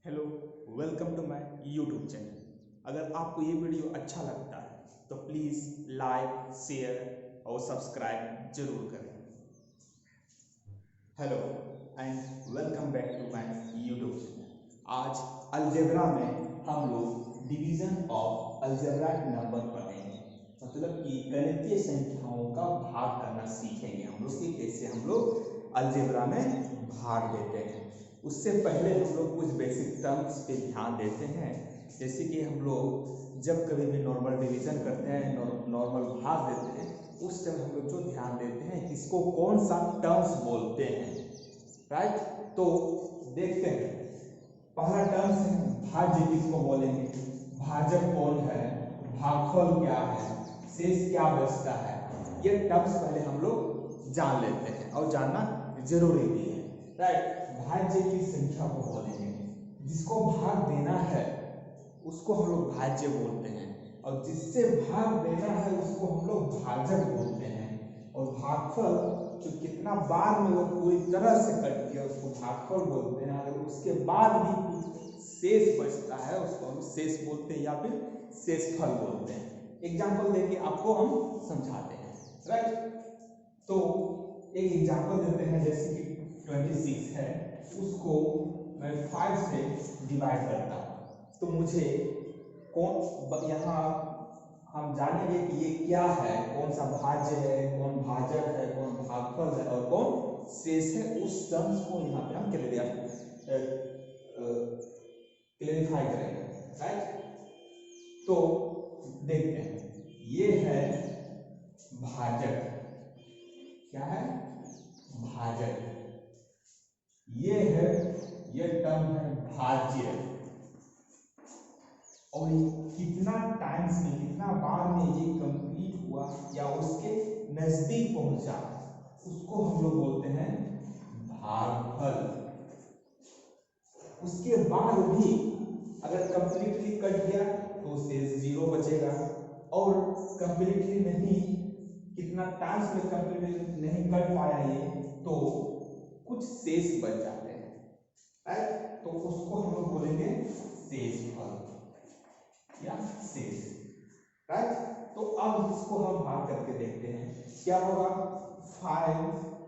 Hello, welcome to my YouTube channel. अगर आपको ये वीडियो अच्छा लगता है तो प्लीज़ लाइक, शेयर और सब्सक्राइब जरूर करें। Hello and welcome back to my YouTube channel. आज अलजेब्रा में हम लोग डिवीजन ऑफ अलजेब्राइक नंबर पढ़ेंगे, मतलब कि गणितीय संख्याओं का भाग करना सीखेंगे हम लोग कि कैसे हम लोग अलजेब्रा में भाग देते हैं। उससे पहले हम लोग कुछ बेसिक टर्म्स पे ध्यान देते हैं, जैसे कि हम लोग जब कभी भी नॉर्मल डिवीजन करते हैं, नॉर्मल भाग देते हैं, उस टाइम हम लोग जो ध्यान देते हैं किसको कौन सा टर्म्स बोलते हैं, राइट। तो देखते हैं, पहला टर्म्स है भाज्य, किसको बोलेंगे, भाजक कौन है, भागफल क्या है, शेष क्या बचता है। ये टर्म्स पहले हम लोग जान लेते हैं और जानना जरूरी भी है, राइट। भाज्य की संख्या को बोलेंगे, जिसको भाग देना है उसको हम लोग भाज्य बोलते हैं, और जिससे भाग देना है उसको हम लोग भाजक बोलते हैं। और भागफल जो कितना बार में वो पूरी तरह से कट गया उसको भागफल बोलते हैं। अगर उसके बाद भी कुछ शेष बचता है उसको हम शेष बोलते हैं या फिर शेषफल बोलते हैं। एग्जाम्पल देके आपको हम समझाते हैं, राइट। तो एक एग्जाम्पल देते हैं, जैसे कि 26 है, उसको मैं 5 से डिवाइड करता हूँ, तो मुझे कौन, यहाँ हम जानेंगे कि ये क्या है, कौन सा भाज्य है, कौन भाजक है, कौन भागफल है और कौन शेष है। उस टर्म्स को यहाँ पे हम क्लेरिफाई करेंगे, राइट। तो देखते हैं, ये है भाजक, क्या है, भाजक। ये है, ये टर्म है भाज्य, और कितना टाइम्स में, कितना बार में ये कंप्लीट हुआ या उसके नजदीक पहुंचा, उसको हम लोग बोलते हैं भागफल। उसके बाद भी अगर कंप्लीटली कट गया तो शेष 0 बचेगा, और कंप्लीटली नहीं, कितना टाइम्स में कंप्लीटली नहीं कट पाया ये, तो कुछ शेष बच जाते हैं, राइट। तो उसको हम लोग बोलेंगे शेषफल या शेष, राइट। तो अब इसको हम भाग करके देखते हैं क्या होगा। 5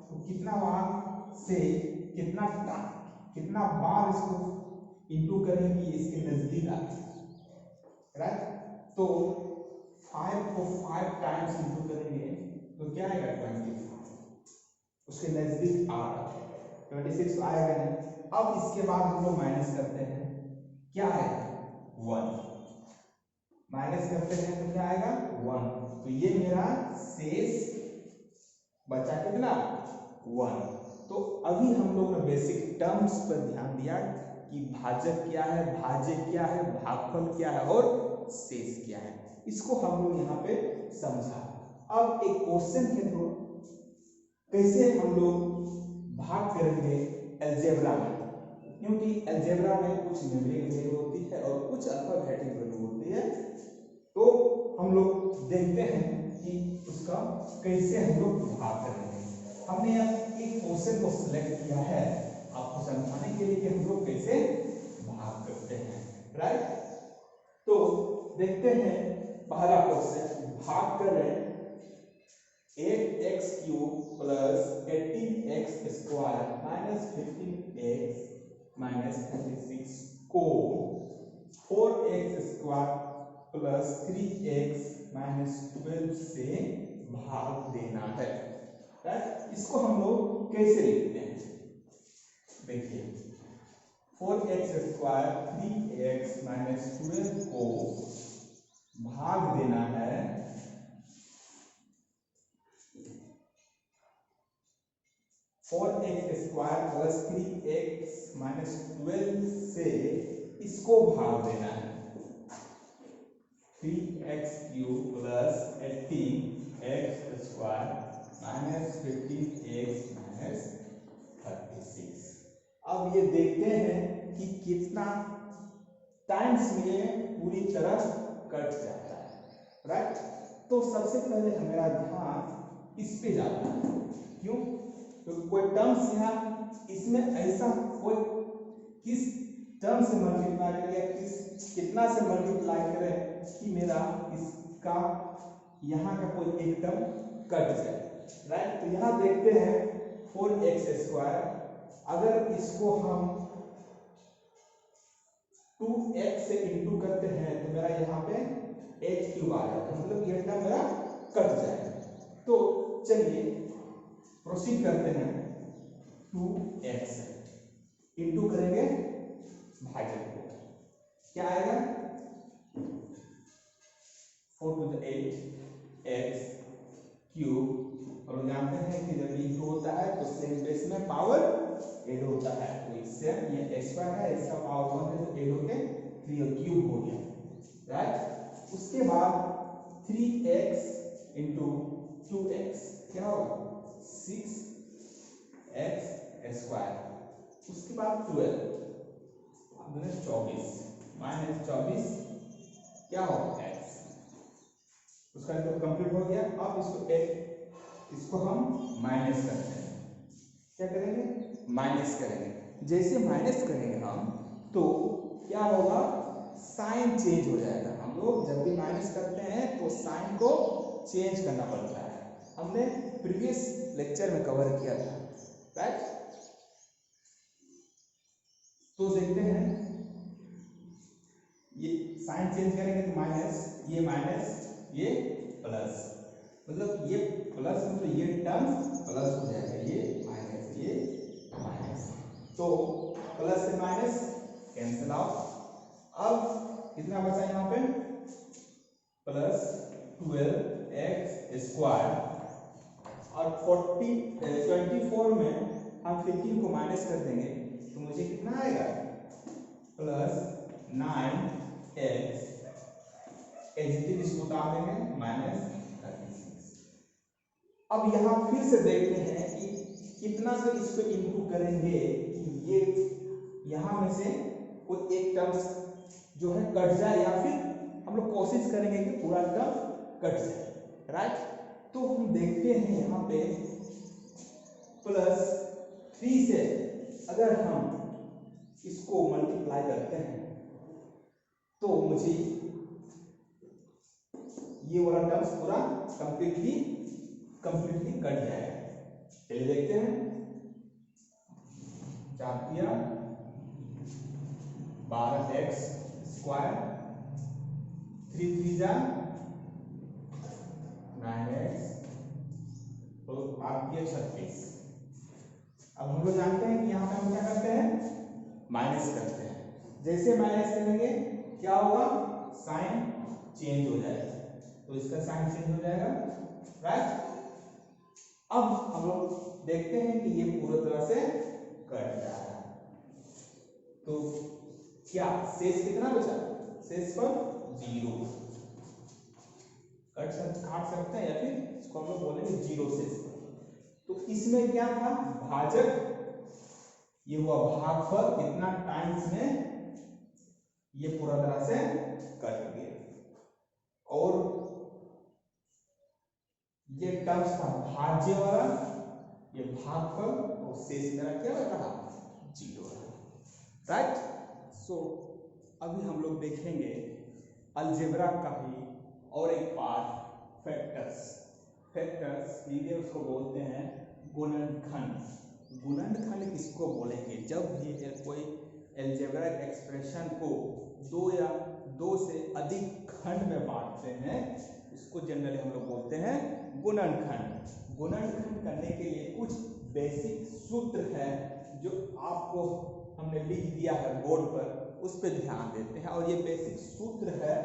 तो कितना बार से कितना बार इसको इंटू करेंगे इसके नजदीक आए, राइट। तो 5 को 5 टाइम्स इंटू करेंगे तो क्या आएगा 25, उसके नजदीक आ रहा है 26 आएगा नहीं। अब इसके बाद हम लोग माइनस करते हैं, क्या आएगा 1, माइनस करते हैं तो क्या आएगा 1, तो ये मेरा शेष बचा कितना 1। तो अभी हम लोग ने बेसिक टर्म्स पर ध्यान दिया कि भाजक क्या है, भाज्य क्या है, भागफल क्या है और शेष क्या है, इसको हम लोग यहाँ पे समझा। अब एक क्वेश्चन के थ्रू कैसे हम लोग भाग करेंगे अलजेब्रा में, क्योंकि अलजेब्रा में कुछ न्यूमेरिक वैल्यू होती है और कुछ अल्फाबेटिक वैल्यू होती है। तो हम लोग देखते हैं कि उसका कैसे हम लोग भाग करेंगे। हमने एक क्वेश्चन को सिलेक्ट किया है आपको समझाने के लिए कि हम लोग कैसे भाग करते हैं, राइट। तो देखते हैं पहला क्वेश्चन, भाग करें 8x cube plus 18x square minus 15x minus 36 को 4x square plus 3x minus 12 से भाग देना है, राइट। इसको हम लोग कैसे लिखते हैं, देखिए 4x स्क्वायर 3x माइनस 12 को भाग देना है 4x square plus 3x minus 12 से, इसको भाग देना है 3x cube plus 18x square minus 15x minus 36। अब ये देखते हैं कि कितना टाइम्स में पूरी तरह कट जाता है, राइट। तो सबसे पहले हमारा ध्यान इस पे जाता है, क्यों, तो कोई टर्म्स यहाँ इसमें ऐसा कोई किस टर्म से मल्टीप्लाई करें या कितना से मल्टीप्लाई करें कि मेरा इसका यहाँ का कोई एक टर्म कट जाए, राइट। तो यहाँ देखते हैं 4x², अगर इसको हम 2x से इंटू करते हैं तो मेरा यहाँ पे h³ आ जाता है, मतलब ये टर्म मेरा कट जाएगा। तो चलिए प्रोसीड करते हैं। 2x इंटू करेंगे भाजक को, क्या आएगा 4 to the 8 x³, और हम जानते हैं कि जब इंटू होता है तो सेम बेस में पावर ऐड होता है, तो इससे ये x² है, इसका पावर 1 है तो ऐड होके 3³ हो गया, राइट। उसके बाद 3x इंटू 2x क्या होगा 6x², उसके बाद 12 24 माइनस 24 क्या होगा x, उसका तो कंप्लीट हो गया। अब इसको हम माइनस करते हैं, क्या करेंगे माइनस करेंगे। जैसे माइनस करेंगे हम तो क्या होगा साइन चेंज हो जाएगा। हम लोग जब भी माइनस करते हैं तो साइन को चेंज करना पड़ता है, हमने प्रीवियस लेक्चर में कवर किया था, राइट। तो देखते हैं ये साइन चेंज करेंगे तो माइनस ये प्लस, मतलब ये प्लस मतलब ये टर्म प्लस हो जाएगा, ये माइनस, तो प्लस से माइनस कैंसिल आउट। अब कितना बचा यहाँ पे प्लस 12x² और 24 में हम 15 को माइनस कर देंगे तो मुझे कितना आएगा प्लस 9x, एजिटिव इसको उतार देंगे माइनस 36। अब यहाँ फिर से देखते हैं कि कितना से इसको इंटू करेंगे कि ये यहाँ में से कोई एक टर्म जो है कट जाए, या फिर हम लोग कोशिश करेंगे कि पूरा टर्म कट जाए, राइट। तो हम देखते हैं यहाँ पे प्लस 3 से अगर हम इसको मल्टीप्लाई करते हैं तो मुझे ये वाला टर्म्स पूरा कंप्लीटली कट जाएगा। चलिए देखते हैं, 12x², 3 3 जा 9x, तो 36। अब हम लोग जानते हैं कि यहाँ पे हम क्या करते हैं माइनस करते हैं। जैसे माइनस करेंगे क्या होगा साइन चेंज हो जाएगा, तो इसका साइन चेंज हो जाएगा, राइट। अब हम लोग देखते हैं कि ये पूरी तरह से कट रहा है, तो क्या शेष कितना बचा, शेष पर 0 काट सकते हैं या फिर इसको हम लोग बोलेंगे 0 शेष पर। तो इसमें क्या था भाजक, ये हुआ भागफल, कितना टाइम्स में ये पूरा तरह से कट गया, और ये टर्म्स था भाज्य वाला, ये भागफल, और शेष मेरा क्या रहा 0 रहा, राइट। सो अभी हम लोग देखेंगे अलजेब्रा का ही और एक पार्ट फैक्टर्स सीधे उसको बोलते हैं गुणनखंड किसको बोलेंगे, जब भी कोई अलजेब्रिक एक्सप्रेशन को दो से अधिक खंड में बांटते हैं, इसको जनरली हम लोग बोलते हैं गुणनखंड करने के लिए कुछ बेसिक सूत्र है जो आपको हमने लिख दिया है बोर्ड पर, उस पर ध्यान देते हैं। और ये बेसिक सूत्र है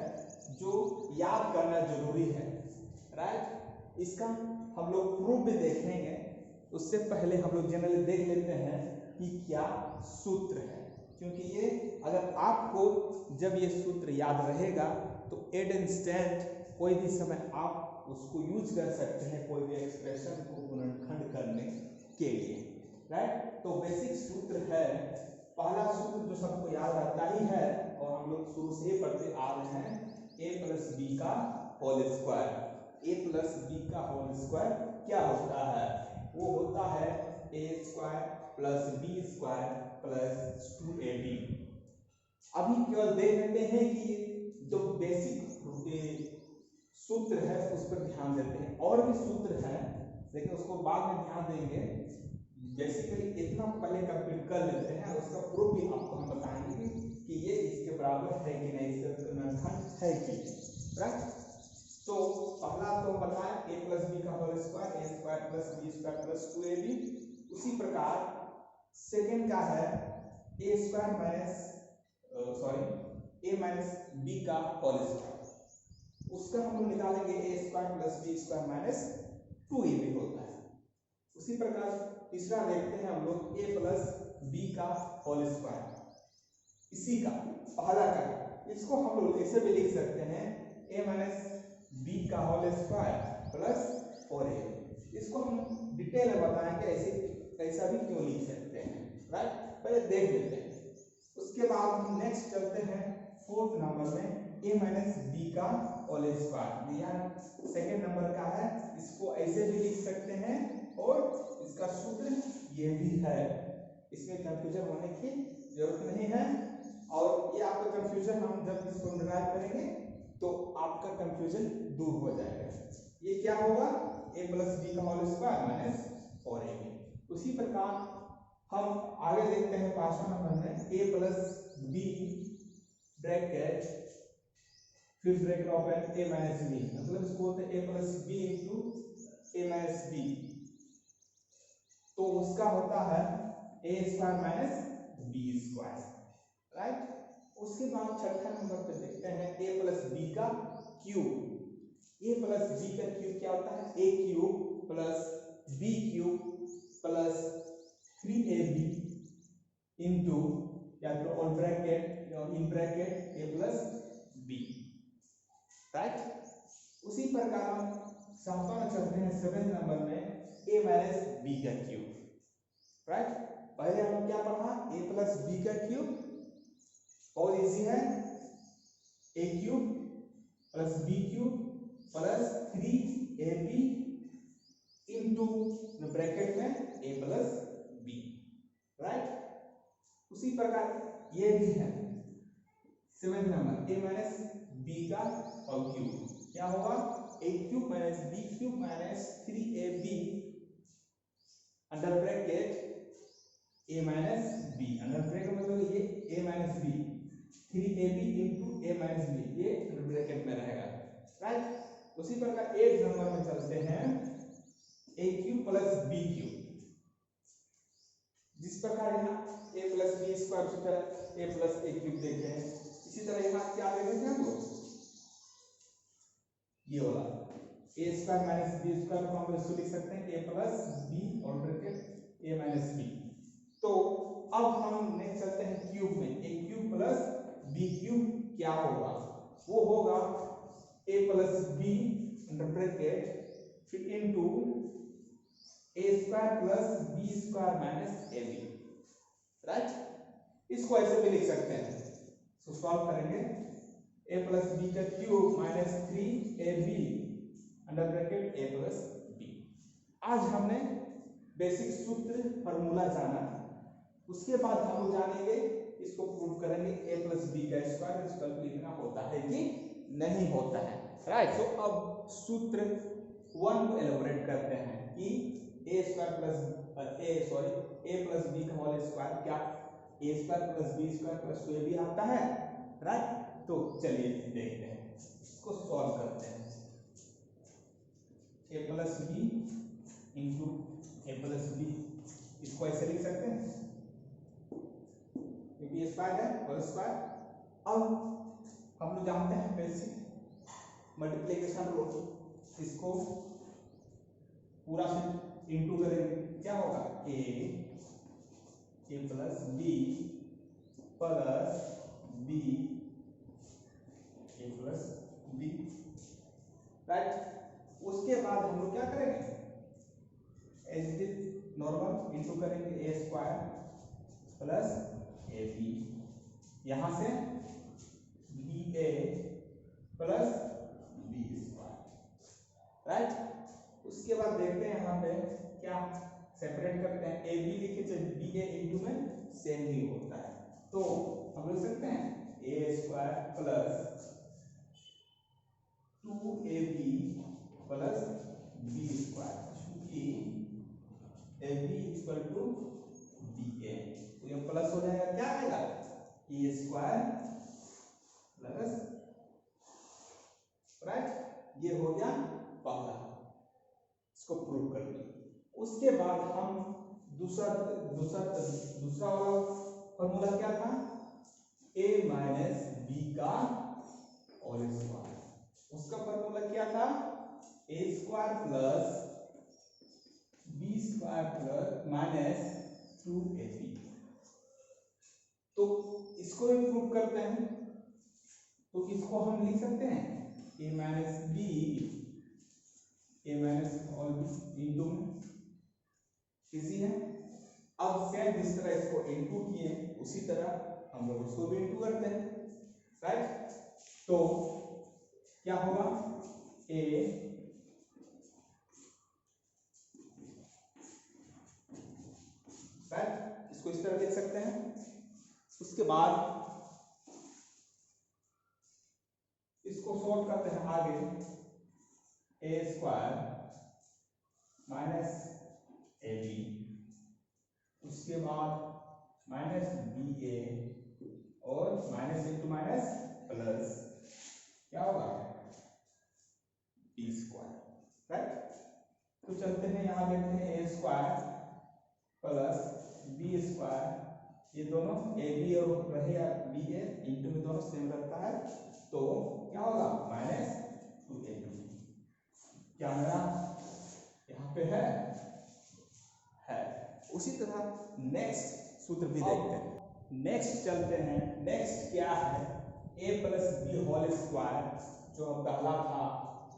जो याद करना जरूरी है, राइट। इसका हम लोग प्रूफ भी देखेंगे, उससे पहले हम लोग जनरली देख लेते हैं कि क्या सूत्र है, क्योंकि ये अगर आपको जब ये सूत्र याद रहेगा तो एट इंस्टेंट कोई भी समय आप उसको यूज कर सकते हैं कोई भी एक्सप्रेशन को गुणनखंड करने के लिए, राइट। तो बेसिक सूत्र है, पहला सूत्र जो सबको याद रहता ही है और हम लोग शुरू से पढ़ते आ रहे हैं, a + b का होल स्क्वायर। a + b का होल स्क्वायर क्या होता है, वो होता है a² + b² + 2ab, अभी केवल देख लेते हैं कि जो बेसिक सूत्र है उस पर ध्यान देते हैं, और भी सूत्र है लेकिन उसको बाद में ध्यान देंगे। बेसिकली इतना पहले कंप्लीट कर लेते हैं, उसका प्रूफ भी आपको हम बताएंगे कि ये इसके बराबर है कि नहीं, इसका घनफल है कि नहीं, राइट। तो पहला तो बताएं a प्लस बी का whole square, a square plus B square plus 2ab। उसी प्रकार सेकंड का है a square minus a minus B का होल स्क्वायर। उसका हम लोग निकालेंगे a square plus B square minus 2ab होता है। उसी प्रकार तीसरा देखते हैं हम लोग a प्लस बी का होल स्क्वायर, इसी का पहला का, इसको हम लोग ऐसे भी लिख सकते हैं a माइनस बी का होल स्क्वायर प्लस 4ab। इसको हम डिटेल में बताएंगे ऐसे ऐसा भी क्यों लिख सकते हैं, राइट। पहले देख लेते हैं। उसके बाद हम नेक्स्ट चलते हैं फोर्थ नंबर में a माइनस बी का होल स्क्वायर। यह सेकेंड नंबर का है, इसको ऐसे भी लिख सकते हैं और इसका सूत्र ये भी है, इसमें कंफ्यूजन होने की जरूरत नहीं है। और ये आपका कंफ्यूजन हम जब इसको डिराइव करेंगे तो आपका कंफ्यूजन दूर हो जाएगा। ये क्या होगा, a प्लस बी का होल स्क्वायर माइनस 4ab। उसी प्रकार हम आगे देखते हैं पांचवा नंबर में a प्लस बी ब्रैकेट फिर bracket open a minus B, मतलब इसको बोलते हैं a plus B into a minus B. तो उसका होता है a square minus B square, right. उसके बाद छठा नंबर पे देखते हैं a प्लस बी का क्यूब। a प्लस बी का क्यूब क्या होता है, a cube plus B cube plus 3ab into या तो ऑन ब्रैकेट या in bracket a plus B, right. उसी प्रकार हम सातवां चलते हैं सेवेंथ नंबर में a माइनस बी का क्यूब, राइट। पहले हम क्या पढ़ा, a प्लस बी का क्यूब बहुत इजी है, a cube plus B cube plus 3ab into bracket में a प्लस बी, राइट। उसी प्रकार ये भी है seventh number a minus B का और क्यूब क्या होगा, a cube minus B cube minus 3ab under bracket a minus B, under bracket मतलब ये a minus B 3ab into a minus B, ये ब्रैकेट में रहेगा, राइट। उसी प्रकार 8 नंबर में चलते हैं a cube plus B cube. जिस प्रकार यहाँ a प्लस बी स्क्वायर, उसी तरह a प्लस a क्यूब देखे हैं। इसी तरह यहाँ क्या देखे थे हम लोग, ये वाला a square minus B square को हम इसको लिख सकते हैं a प्लस बी और ब्रैकेट a माइनस बी। तो अब हम नेक्स्ट चलते हैं क्यूब में, a cube plus B cube क्या होगा, वो होगा a plus b under bracket फिर into a square plus B square minus ab, right. इसको ऐसे भी लिख सकते हैं। तो सॉल्व करेंगे a प्लस बी का cube minus 3ab under bracket a plus B. आज हमने बेसिक सूत्र फॉर्मूला जाना, उसके बाद हम लोग जानेंगे, इसको प्रूव करेंगे a प्लस बी का स्क्वायर इक्वल टू इतना होता है कि नहीं होता है, राइट। तो अब सूत्र 1 को एलोबरेट करते हैं कि a square plus a plus B का होल स्क्वायर क्या a square plus B square plus 2ab आता है, राइट। तो चलिए देखते हैं, इसको सॉल्व करते हैं। a plus B into a plus B, इसको ऐसे लिख सकते हैं क्योंकि ये स्क्वायर है, होल स्क्वायर। अब हम लोग जानते हैं बेसिक मल्टीप्लिकेशन रूल, इसको पूरा से इंटू करेंगे, क्या होगा a plus B plus B a plus B, right. उसके बाद हम लोग क्या करेंगे, as it is normal into करेंगे a square plus A B, यहां से बी ए प्लस बी स्क्वायर, राइट। उसके बाद देखते हैं यहाँ पे क्या सेपरेट करते हैं, ए बी लिखे चाहे बी ए इंटू में सेम ही होता है, तो हम लिख सकते हैं स्क्वायर प्लस 2ab प्लस बी स्क्वायर, क्योंकि ab इक्वल टू ba, तो ये प्लस हो जाएगा, क्या आएगा ए स्क्वायर प्लस, राइट, ये हो गया पहला, इसको प्रूव कर दिया। उसके बाद हम दूसरा वाला फॉर्मूला क्या था, a माइनस बी का होल स्क्वायर, उसका फॉर्मूला क्या था, a square plus B square plus minus 2ab। तो इसको भी प्रूव करते हैं, तो इसको हम लिख सकते हैं a minus B, a minus और इंटू में इजी है। अब सेम जिस तरह इसको इंटू किए उसी तरह हम लोग उसको भी इंटू करते हैं, राइट। तो क्या होगा, a राइट, इसको इस तरह लिख सकते हैं। उसके बाद इसको सॉल्व करते हैं आगे, a square minus A B, उसके बाद माइनस बी ए और माइनस इंटू माइनस प्लस, क्या होगा बी स्क्वायर, राइट। तो चलते हैं यहाँ देखते हैं a square plus B square, ये दोनों ए बी और रहेगा बी ए, इंटू में दोनों सेम रहता है, तो क्या होगा माइनस 2ab। क्या मेरा यहाँ पे है। उसी तरह नेक्स्ट सूत्र भी देखते हैं। नेक्स्ट चलते हैं, नेक्स्ट क्या है, a plus B whole square, जो पहला था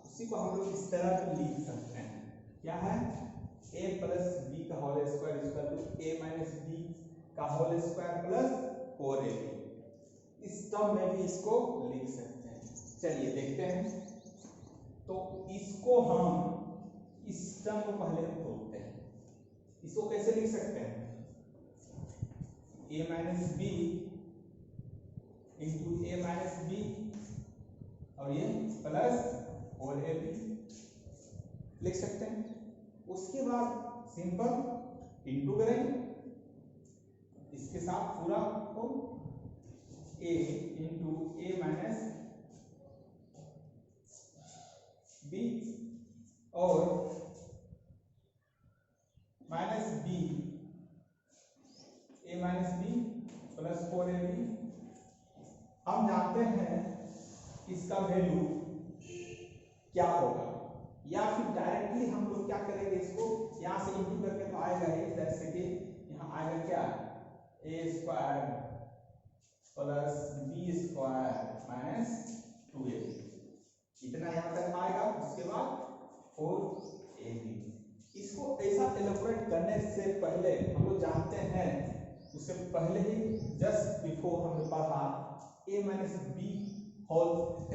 उसी को हम लोग इस तरह भी लिख सकते हैं, क्या है, a प्लस बी का whole square equal to a minus B का होल स्क्वायर प्लस 4ab। इस टर्म में भी इसको लिख सकते हैं। चलिए देखते हैं, तो इसको हम इस टर्म को पहले तोड़ते हैं। इसको कैसे लिख सकते हैं, a minus B into A minus B और ये प्लस 4ab लिख सकते हैं। उसके बाद सिंपल इंटू करेंगे इसके साथ पूरा को, a into A minus B और minus B A minus B plus 4ab। हम जानते हैं इसका वैल्यू क्या होगा, या फिर डायरेक्टली हम लोग क्या करेंगे, इसको यहाँ से इंटू करके तो आएगा ही, जैसे कि यहाँ आएगा क्या, a square plus B square minus 2ab, इतना यहाँ तक आएगा। उसके बाद 4ab। इसको ऐसा एलोबरेट करने से पहले हम लोग जानते हैं, उससे पहले ही जस्ट बिफोर हमने पढ़ा a minus B whole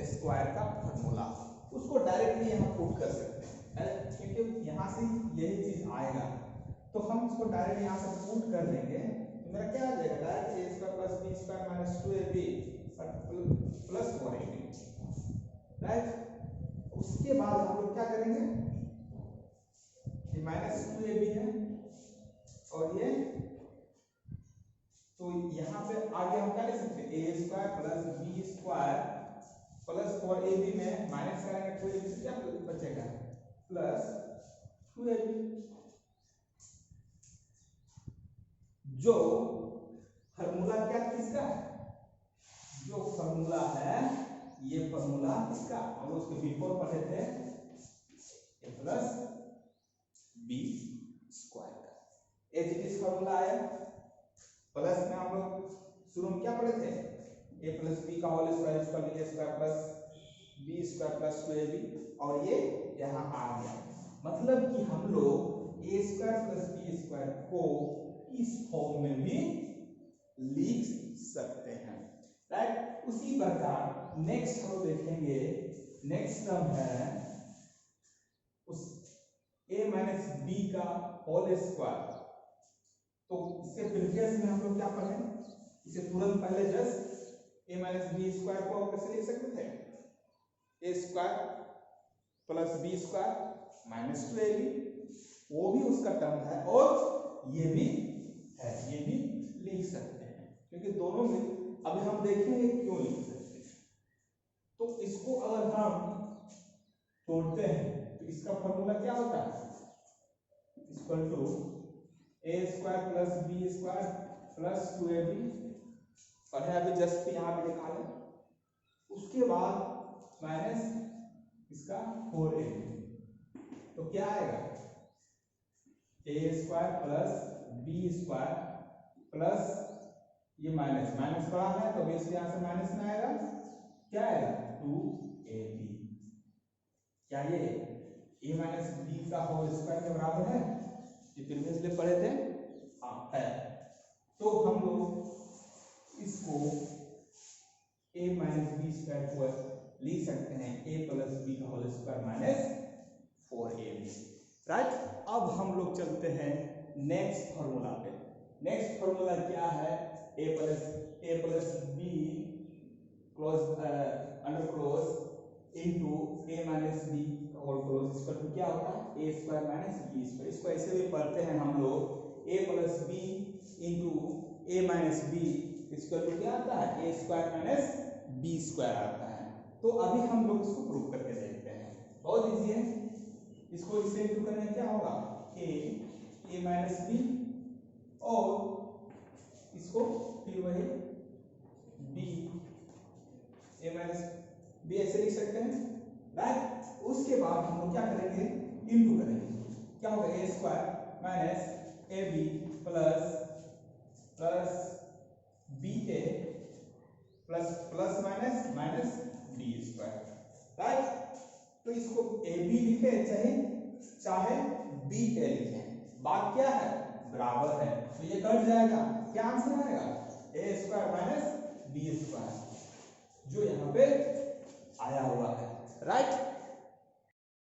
square का फॉर्मूला, उसको डायरेक्टली यहाँ पुट कर सकते हैं, क्योंकि यहाँ से यही चीज आएगा, तो हम इसको डायरेक्ट यहाँ से पुट कर देंगे, तो मेरा क्या आ जाएगा, direct a square plus B square minus 2ab plus 4ab, right. उसके बाद हम लोग क्या करेंगे, ये माइनस 2ab है और ये, तो यहाँ पे आगे हम क्या लिख सकते हैं, a square plus B square plus 4ab में माइनस करेंगे 2ab से क्या बचेगा, प्लस 2ab, जो फॉर्मूला क्या किसका है, जो फॉर्मूला है ये फॉर्मूला किसका, हम लोग उसके बिफोर पढ़े थे, ए प्लस बी स्क्वायर का, एज इट इज फॉर्मूला आया। प्लस में हम लोग शुरू में क्या पढ़े थे, ए प्लस बी का whole square equal to A square plus B square plus 2ab, और ये यहाँ आ गया, मतलब कि हम लोग ए स्क्वायर प्लस बी स्क्वायर को इस फॉर्म में भी लिख सकते हैं, राइट। उसी प्रकार नेक्स्ट हम देखेंगे, नेक्स्ट टर्म है उस a माइनस बी का होल स्क्वायर, तो इसके प्रीवियस में हम लोग क्या पढ़े, इसे तुरंत पहले just a minus B square को कैसे लिख सकते थे, a square plus B square minus 2ab, वो भी उसका टर्म है और ये भी है, ये भी लिख सकते हैं, क्योंकि दोनों में अभी हम देखेंगे क्यों लिख सकते हैं। तो इसको अगर हम तोड़ते हैं तो इसका फॉर्मूला क्या होता है, equal to A square plus B square plus 2ab, और है अभी जस्ट यहाँ पे निकालें, उसके बाद माइनस इसका 4ab, तो क्या आएगा a square plus B square plus ये माइनस माइनस बड़ा है तो बेस यहाँ से माइनस में आएगा, क्या आएगा 2ab, क्या ये ए माइनस बी का होल स्क्वायर के बराबर है, ये प्रीवियसली पढ़े थे, हाँ है। तो हम लोग इसको ए माइनस बी स्क्वायर को लिख सकते हैं ए प्लस बी का whole square minus 4ab, right. अब हम लोग चलते हैं नेक्स्ट फॉर्मूला पे। नेक्स्ट फॉर्मूला क्या है, a plus b close under close into a minus B whole close equal to क्या होता है a square minus B square. इसको ऐसे भी पढ़ते हैं हम लोग, a plus B into A minus b equal to क्या आता है a square minus B square आता है। तो अभी हम लोग इसको प्रूव करके देखते हैं, बहुत इजी है। इसको इससे इंटू करने क्या होगा ए माइनस बी, और इसको फिर वही बी ए माइनस बी ऐसे लिख सकते हैं, राइट। उसके बाद हम लोग क्या करेंगे, इंटू करेंगे, क्या होगा a square minus A b plus b A plus plus minus minus B square, right. तो इसको ए बी लिखे चाहे बी ए लिखे, बात क्या है बराबर है, तो ये कट जाएगा, क्या आंसर आएगा a square minus B square, जो यहाँ पे आया हुआ है, राइट।